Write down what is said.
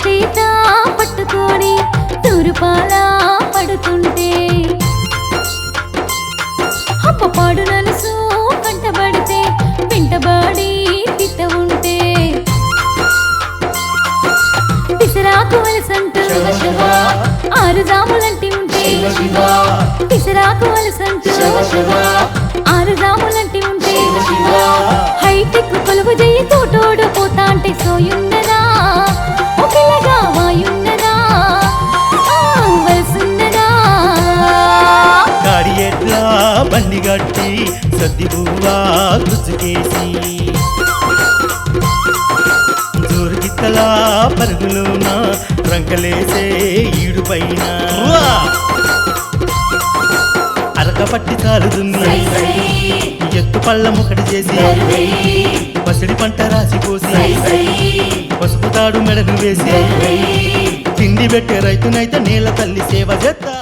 చేత పట్టుకొని తూరుపాల పడుతుంటే అప్పపాడు నలుసు కంటబడితే వెంటబడి తిట్ట ఉంటే పిసరాకు వలసంటూ ఆరు జాములంటి ఉంటే పిసరాకు వలసంటూ ఆరు జాములంటి ఉంటే హైటెక్ కొలువు చెయ్యి తోటోడు పోతా అంటే సోయున్నదా ఒకేలాగా వాయున్నదా వలసున్నదా కాడి ఎట్లా బండి గట్టి సద్ది పువ్వా గుజ్జుకేసి జోరుగిత్తలా పరుగులోన రంకలేసే ఈడు పైన అరక పట్టి కాలుతుంది ఎత్తు పళ్ళం ఒకటి చేసి పసిడి పంట రాసి పోసి పసుపు తాడు మెడను వేసి తిండి పెట్టే రైతునైతే నేల తల్లి సేవ చేస్తా